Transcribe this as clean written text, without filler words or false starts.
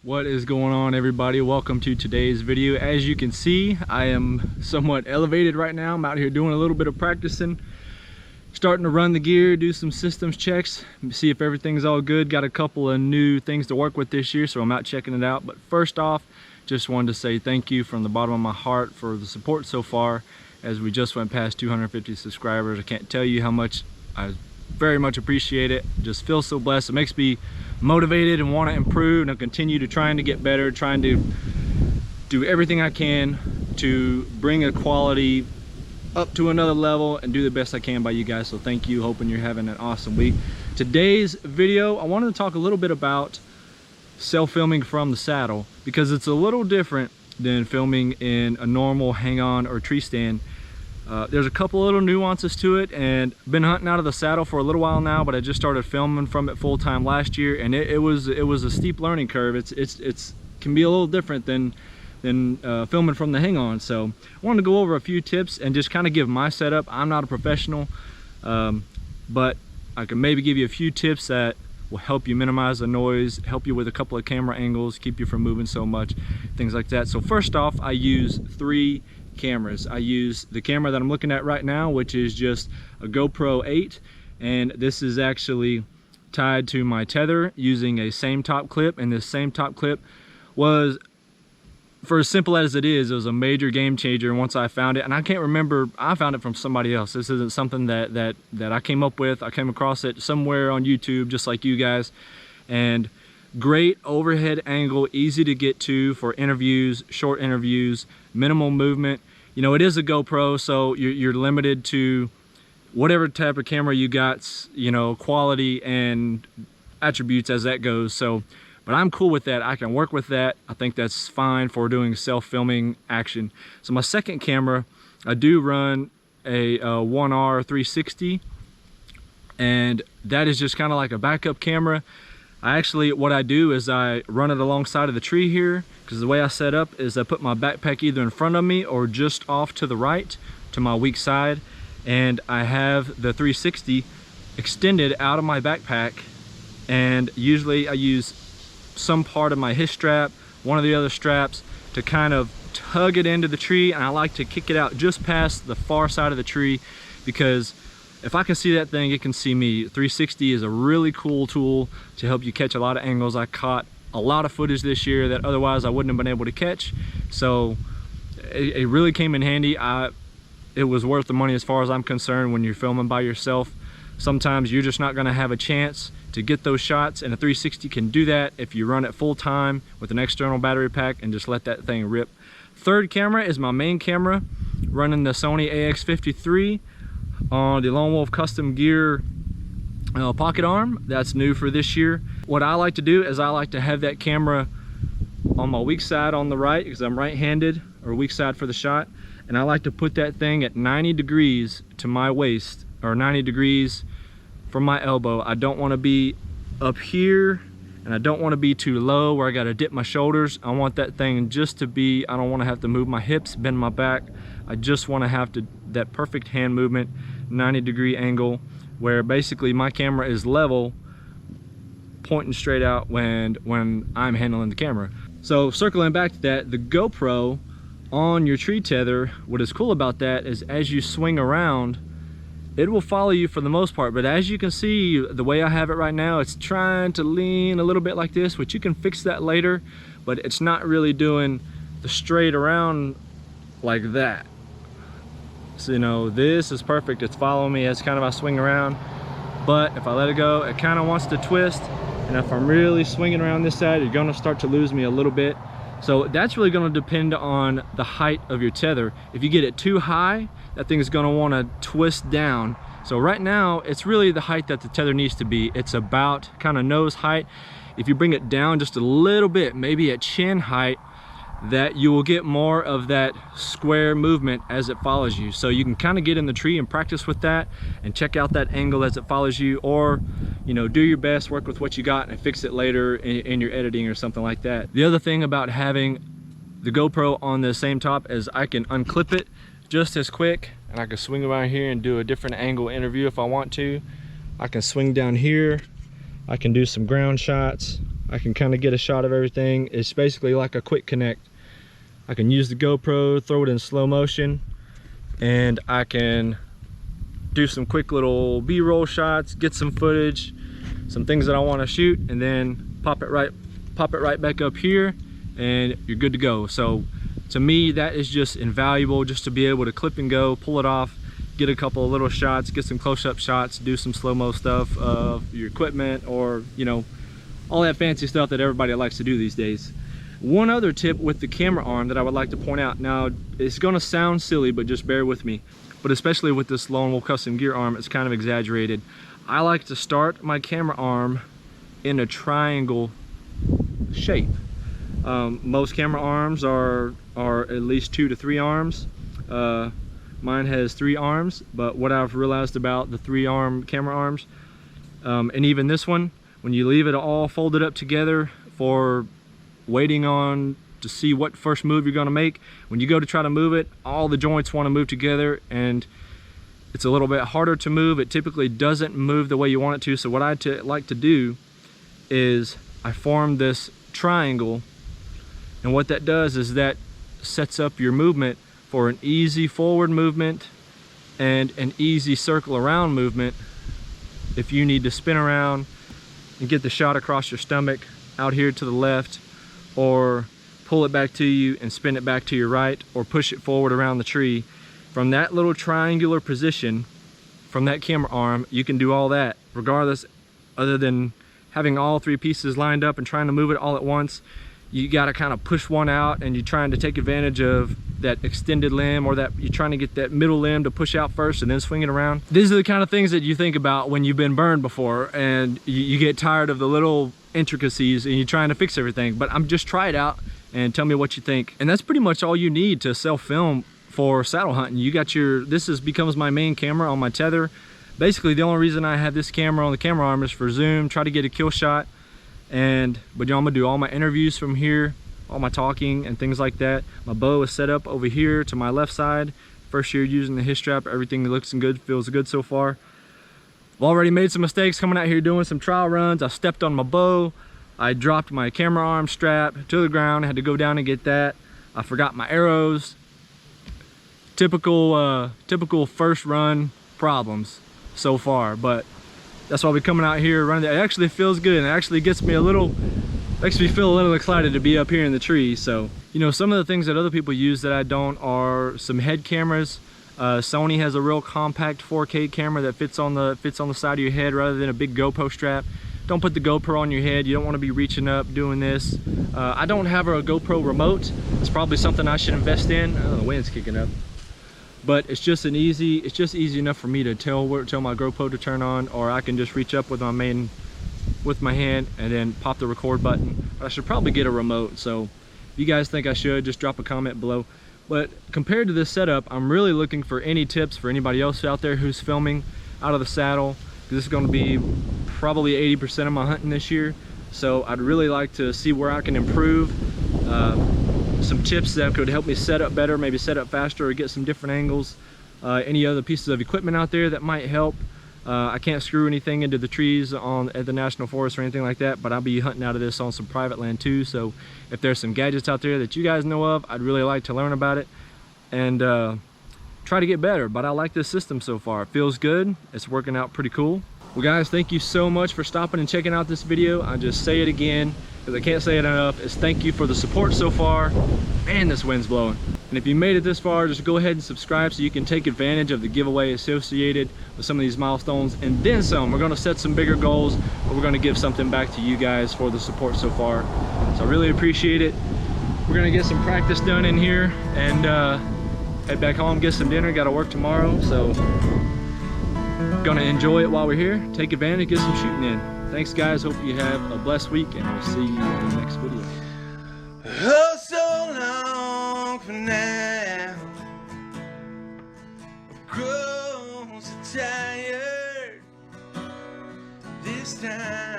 What is going on, everybody? Welcome to today's video. As you can see, I am somewhat elevated right now. I'm out here doing a little bit of practicing, starting to run the gear, do some systems checks, see if everything's all good. Got a couple of new things to work with this year, so I'm out checking it out. But first off, just wanted to say thank you from the bottom of my heart for the support so far, as we just went past 250 subscribers. I can't tell you how much I very much appreciate it. Just feel so blessed. It makes me motivated and want to improve, and I'll continue to trying to get better, trying to do everything I can to bring a quality up to another level and do the best I can by you guys. So thank you. Hoping you're having an awesome week. Today's video, I wanted to talk a little bit about self-filming from the saddle, because it's a little different than filming in a normal hang-on or tree stand. There's a couple little nuances to it, and been hunting out of the saddle for a little while now, but I just started filming from it full-time last year, and it was a steep learning curve. It's can be a little different than filming from the hang-on. So I wanted to go over a few tips and just kind of give my setup. I'm not a professional, but I can maybe give you a few tips that will help you minimize the noise, help you with a couple of camera angles, keep you from moving so much, things like that. So first off, I use 3 cameras. I use the camera that I'm looking at right now, which is just a GoPro 8, and this is actually tied to my tether using a same top clip. And this same top clip was, for as simple as it is, it was a major game changer once I found it. And I can't remember, I found it from somebody else. This isn't something that I came up with. I came across it somewhere on YouTube, just like you guys. And great overhead angle, easy to get to for interviews, short interviews, minimal movement. You know, it is a GoPro, so you're limited to whatever type of camera you got, you know, quality and attributes as that goes. So, but I'm cool with that. I can work with that. I think that's fine for doing self-filming action. So my second camera, I do run a 1R 360, and that is just kind of like a backup camera. What I do is I run it alongside of the tree here, because the way I set up is I put my backpack either in front of me or just off to the right to my weak side, and I have the 360 extended out of my backpack, and usually I use some part of my hitch strap, one of the other straps, to kind of tug it into the tree, and I like to kick it out just past the far side of the tree, because if I can see that thing, it can see me. 360 is a really cool tool to help you catch a lot of angles. I caught a lot of footage this year that otherwise I wouldn't have been able to catch. So it really came in handy. It was worth the money as far as I'm concerned. When you're filming by yourself, sometimes you're just not gonna have a chance to get those shots, and a 360 can do that if you run it full time with an external battery pack and just let that thing rip. Third camera is my main camera, running the Sony AX53 on the Lone Wolf Custom Gear pocket arm. That's new for this year. What I like to do is I like to have that camera on my weak side on the right, because I'm right-handed, or weak side for the shot, and I like to put that thing at 90 degrees to my waist, or 90 degrees from my elbow. I don't want to be up here, and I don't want to be too low where I got to dip my shoulders. I want that thing just to be, I don't want to have to move my hips, bend my back. I just want to have that perfect hand movement, 90-degree angle, where basically my camera is level, pointing straight out when I'm handling the camera. So circling back to that, the GoPro on your tree tether, what is cool about that is as you swing around, it will follow you for the most part. But as you can see, the way I have it right now, it's trying to lean a little bit like this, which you can fix that later, but it's not really doing the straight around like that. So, you know, this is perfect. It's following me as kind of I swing around, but if I let it go, it kind of wants to twist, and if I'm really swinging around this side, you're going to start to lose me a little bit. So that's really going to depend on the height of your tether. If you get it too high, that thing is going to want to twist down. So right now, it's really the height that the tether needs to be. It's about kind of nose height. If you bring it down just a little bit, maybe at chin height, that you will get more of that square movement as it follows you. So you can kind of get in the tree and practice with that and check out that angle as it follows you, or, you know, do your best, work with what you got and fix it later in your editing or something like that. The other thing about having the GoPro on the same top is I can unclip it just as quick, and I can swing around here and do a different angle interview if I want to. I can swing down here, I can do some ground shots, I can kind of get a shot of everything. It's basically like a quick connect. I can use the GoPro, throw it in slow motion, and I can do some quick little B-roll shots, get some footage, some things that I want to shoot, and then pop it right back up here, and you're good to go. So to me, that is just invaluable, just to be able to clip and go, pull it off, get a couple of little shots, get some close-up shots, do some slow-mo stuff of your equipment, or you know, all that fancy stuff that everybody likes to do these days. One other tip with the camera arm that I would like to point out. Now, it's gonna sound silly, but just bear with me. But especially with this Lone Wolf Custom Gear arm, it's kind of exaggerated. I like to start my camera arm in a triangle shape. Most camera arms are at least 2 to 3 arms. Mine has 3 arms, but what I've realized about the 3-arm camera arms, and even this one, when you leave it all folded up together for waiting on to see what first move you're going to make, when you go to try to move it, all the joints want to move together and it's a little bit harder to move. It typically doesn't move the way you want it to. So what I like to do is I form this triangle, and what that does is that sets up your movement for an easy forward movement and an easy circle around movement if you need to spin around and get the shot across your stomach out here to the left, or pull it back to you and spin it back to your right, or push it forward around the tree. From that little triangular position, from that camera arm, you can do all that regardless, other than having all 3 pieces lined up and trying to move it all at once. You got to kind of push one out, and you're trying to take advantage of that extended limb, or that you're trying to get that middle limb to push out first and then swing it around. These are the kind of things that you think about when you've been burned before and you get tired of the little intricacies and you're trying to fix everything. But just try it out and tell me what you think. And that's pretty much all you need to self-film for saddle hunting. You got becomes my main camera on my tether. Basically, the only reason I have this camera on the camera arm is for zoom, try to get a kill shot. But I'm gonna do all my interviews from here, all my talking and things like that. My bow is set up over here to my left side. First year using the his strap, everything looks good, feels good so far. I've already made some mistakes coming out here doing some trial runs. I stepped on my bow. I dropped my camera arm strap to the ground. I had to go down and get that. I forgot my arrows. Typical first run problems so far, but that's why we're coming out here running. It actually feels good, and it actually makes me feel a little excited to be up here in the trees. So, you know, some of the things that other people use that I don't are some head cameras. Sony has a real compact 4K camera that fits on the side of your head rather than a big GoPro strap. Don't put the GoPro on your head. You don't want to be reaching up doing this. I don't have a GoPro remote. It's probably something I should invest in. Oh, the wind's kicking up. But it's just easy enough for me to tell my GoPro to turn on, or I can just reach up with my hand and then pop the record button. I should probably get a remote. So if you guys think I should, just drop a comment below. But compared to this setup, I'm really looking for any tips for anybody else out there who's filming out of the saddle. This is going to be probably 80% of my hunting this year. So I'd really like to see where I can improve. Some tips that could help me set up better, maybe set up faster or get some different angles. Any other pieces of equipment out there that might help. I can't screw anything into the trees at the National Forest or anything like that, but I'll be hunting out of this on some private land too. So if there's some gadgets out there that you guys know of, I'd really like to learn about it and try to get better. But I like this system so far. It feels good. It's working out pretty cool. Well guys, thank you so much for stopping and checking out this video. I'll just say it again because I can't say it enough, is thank you for the support so far. Man, this wind's blowing. And if you made it this far, just go ahead and subscribe so you can take advantage of the giveaway associated with some of these milestones and then some. We're gonna set some bigger goals, but we're gonna give something back to you guys for the support so far. So I really appreciate it. We're gonna get some practice done in here and head back home, get some dinner. Gotta work tomorrow, so gonna enjoy it while we're here. Take advantage, get some shooting in. Thanks guys, hope you have a blessed week, and we'll see you in the next video. Oh, so long for now. I've grown so tired this time.